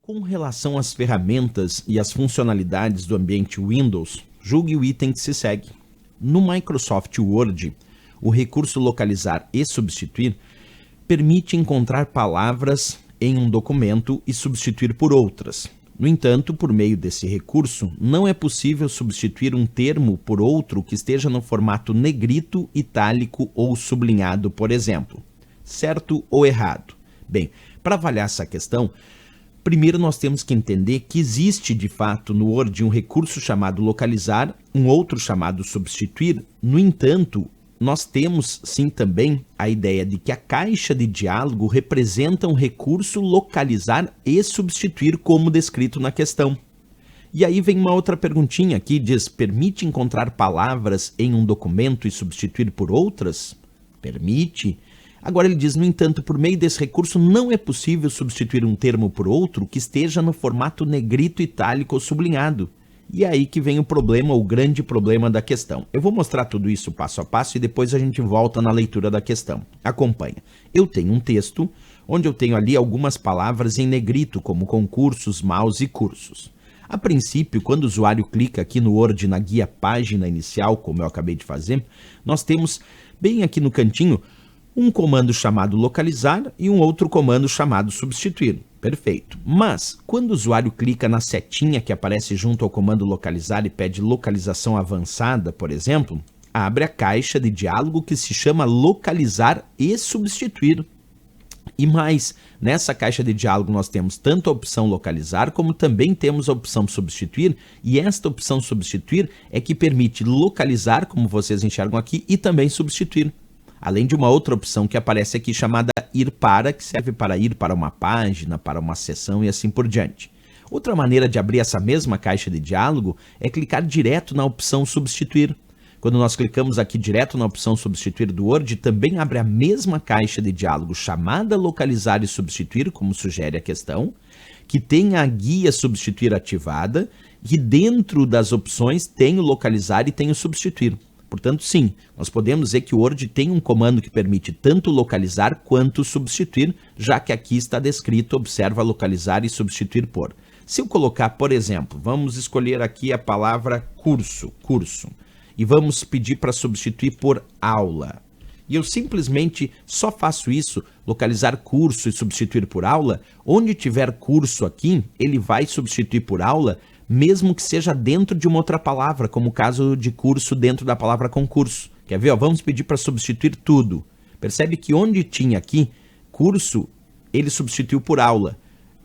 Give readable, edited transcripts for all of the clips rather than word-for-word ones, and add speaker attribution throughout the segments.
Speaker 1: Com relação às ferramentas e às funcionalidades do ambiente Windows, julgue o item que se segue. No Microsoft Word, o recurso localizar e substituir permite encontrar palavras em um documento e substituir por outras. No entanto, por meio desse recurso, não é possível substituir um termo por outro que esteja no formato negrito, itálico ou sublinhado, por exemplo. Certo ou errado? Bem, para avaliar essa questão, primeiro nós temos que entender que existe de fato no Word um recurso chamado localizar, um outro chamado substituir. No entanto, nós temos sim também a ideia de que a caixa de diálogo representa um recurso localizar e substituir como descrito na questão. E aí vem uma outra perguntinha que diz, permite encontrar palavras em um documento e substituir por outras? Permite. Agora ele diz, no entanto, por meio desse recurso não é possível substituir um termo por outro que esteja no formato negrito, itálico ou sublinhado. E é aí que vem o problema, o grande problema da questão. Eu vou mostrar tudo isso passo a passo e depois a gente volta na leitura da questão. Acompanha. Eu tenho um texto onde eu tenho ali algumas palavras em negrito, como concursos, mouse e cursos. A princípio, quando o usuário clica aqui no Word na guia página inicial, como eu acabei de fazer, nós temos bem aqui no cantinho um comando chamado localizar e um outro comando chamado substituir. Perfeito. Mas, quando o usuário clica na setinha que aparece junto ao comando localizar e pede localização avançada, por exemplo, abre a caixa de diálogo que se chama localizar e substituir. E mais, nessa caixa de diálogo nós temos tanto a opção localizar como também temos a opção substituir, e esta opção substituir é que permite localizar, como vocês enxergam aqui, e também substituir. Além de uma outra opção que aparece aqui chamada ir para, que serve para ir para uma página, para uma seção e assim por diante. Outra maneira de abrir essa mesma caixa de diálogo é clicar direto na opção substituir. Quando nós clicamos aqui direto na opção substituir do Word, também abre a mesma caixa de diálogo chamada localizar e substituir, como sugere a questão, que tem a guia substituir ativada e dentro das opções tem o localizar e tem o substituir. Portanto, sim, nós podemos dizer que o Word tem um comando que permite tanto localizar quanto substituir, já que aqui está descrito, observa localizar e substituir por. Se eu colocar, por exemplo, vamos escolher aqui a palavra curso, e vamos pedir para substituir por aula. E eu simplesmente só faço isso, localizar curso e substituir por aula. Onde tiver curso aqui, ele vai substituir por aula, mesmo que seja dentro de uma outra palavra, como o caso de curso dentro da palavra concurso. Quer ver? Ó, vamos pedir para substituir tudo. Percebe que onde tinha aqui curso, ele substituiu por aula.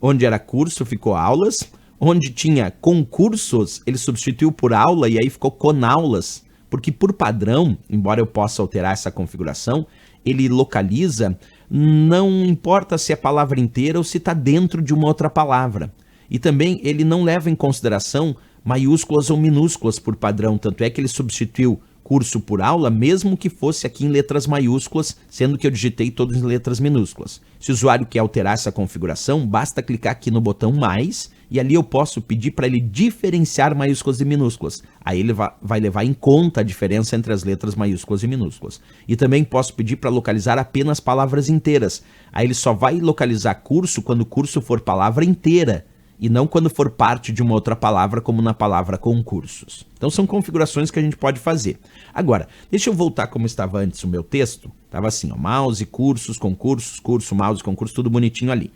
Speaker 1: Onde era curso, ficou aulas. Onde tinha concursos, ele substituiu por aula e aí ficou conaulas. Porque por padrão, embora eu possa alterar essa configuração, ele localiza, não importa se é a palavra inteira ou se está dentro de uma outra palavra. E também ele não leva em consideração maiúsculas ou minúsculas por padrão, tanto é que ele substituiu curso por aula, mesmo que fosse aqui em letras maiúsculas, sendo que eu digitei todas em letras minúsculas. Se o usuário quer alterar essa configuração, basta clicar aqui no botão mais, e ali eu posso pedir para ele diferenciar maiúsculas e minúsculas. Aí ele vai levar em conta a diferença entre as letras maiúsculas e minúsculas. E também posso pedir para localizar apenas palavras inteiras. Aí ele só vai localizar curso quando curso for palavra inteira, e não quando for parte de uma outra palavra, como na palavra concursos. Então são configurações que a gente pode fazer. Agora, deixa eu voltar como estava antes o meu texto. Estava assim, ó, mouse, cursos, concursos, curso, mouse, concurso, tudo bonitinho ali.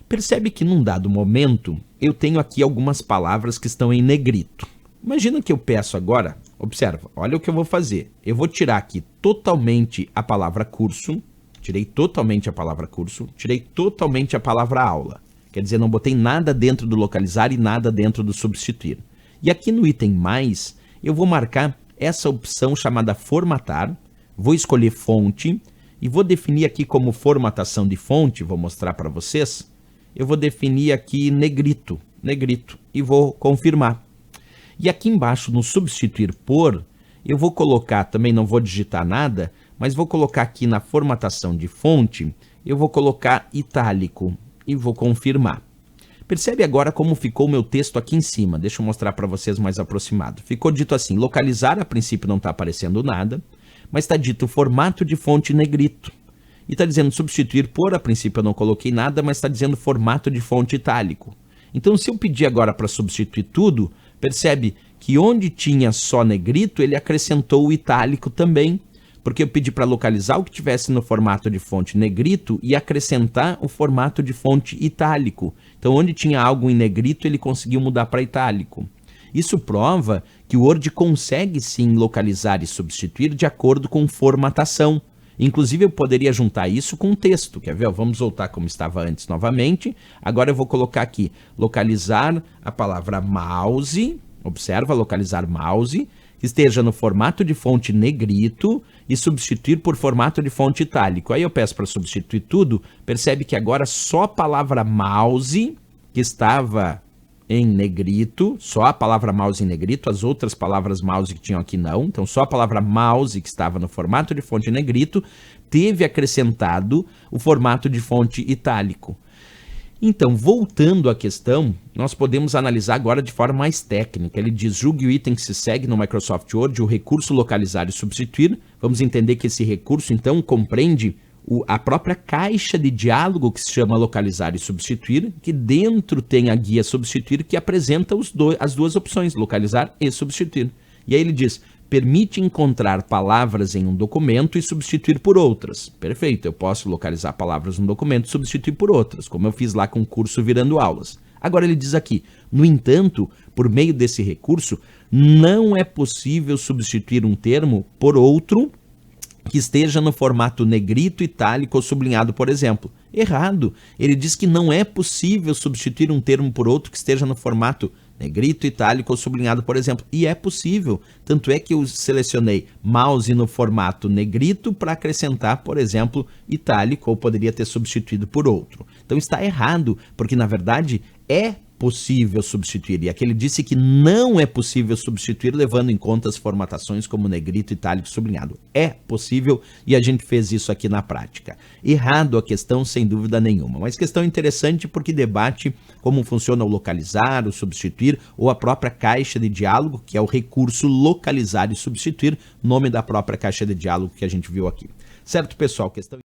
Speaker 1: Percebe que num dado momento, eu tenho aqui algumas palavras que estão em negrito. Imagina que eu peço agora, observa, olha o que eu vou fazer. Eu vou tirar aqui totalmente a palavra curso, tirei totalmente a palavra curso, tirei totalmente a palavra aula. Quer dizer, não botei nada dentro do localizar e nada dentro do substituir. E aqui no item mais, eu vou marcar essa opção chamada formatar, vou escolher fonte e vou definir aqui como formatação de fonte, vou mostrar para vocês, eu vou definir aqui negrito, e vou confirmar. E aqui embaixo no substituir por, eu vou colocar, também não vou digitar nada, mas vou colocar aqui na formatação de fonte, eu vou colocar itálico. E vou confirmar. Percebe agora como ficou o meu texto aqui em cima. Deixa eu mostrar para vocês mais aproximado. Ficou dito assim, localizar, a princípio não está aparecendo nada, mas está dito formato de fonte negrito. E está dizendo substituir por, a princípio eu não coloquei nada, mas está dizendo formato de fonte itálico. Então, se eu pedir agora para substituir tudo, percebe que onde tinha só negrito, ele acrescentou o itálico também, porque eu pedi para localizar o que tivesse no formato de fonte negrito e acrescentar o formato de fonte itálico. Então, onde tinha algo em negrito, ele conseguiu mudar para itálico. Isso prova que o Word consegue sim localizar e substituir de acordo com formatação. Inclusive, eu poderia juntar isso com texto. Quer ver? Vamos voltar como estava antes novamente. Agora eu vou colocar aqui, localizar a palavra mouse. Observa, localizar mouse, que esteja no formato de fonte negrito e substituir por formato de fonte itálico. Aí eu peço para substituir tudo. Percebe que agora só a palavra mouse, que estava em negrito, só a palavra mouse em negrito, as outras palavras mouse que tinham aqui não. Então, só a palavra mouse, que estava no formato de fonte negrito, teve acrescentado o formato de fonte itálico. Então, voltando à questão, nós podemos analisar agora de forma mais técnica. Ele diz, julgue o item que se segue no Microsoft Word, o recurso localizar e substituir. Vamos entender que esse recurso, então, compreende a própria caixa de diálogo que se chama localizar e substituir, que dentro tem a guia substituir que apresenta as duas opções, localizar e substituir. E aí ele diz, permite encontrar palavras em um documento e substituir por outras. Perfeito, eu posso localizar palavras no documento e substituir por outras, como eu fiz lá com o curso Virando Aulas. Agora ele diz aqui, no entanto, por meio desse recurso, não é possível substituir um termo por outro que esteja no formato negrito, itálico ou sublinhado, por exemplo. Errado. Ele diz que não é possível substituir um termo por outro que esteja no formato negrito, itálico ou sublinhado, por exemplo. E é possível. Tanto é que eu selecionei mouse no formato negrito para acrescentar, por exemplo, itálico, ou poderia ter substituído por outro. Então está errado, porque na verdade é possível substituir. E aqui ele disse que não é possível substituir levando em conta as formatações como negrito, itálico e sublinhado. É possível e a gente fez isso aqui na prática. Errado a questão, sem dúvida nenhuma. Mas questão interessante porque debate como funciona o localizar, o substituir ou a própria caixa de diálogo, que é o recurso localizar e substituir, nome da própria caixa de diálogo que a gente viu aqui. Certo, pessoal? Questão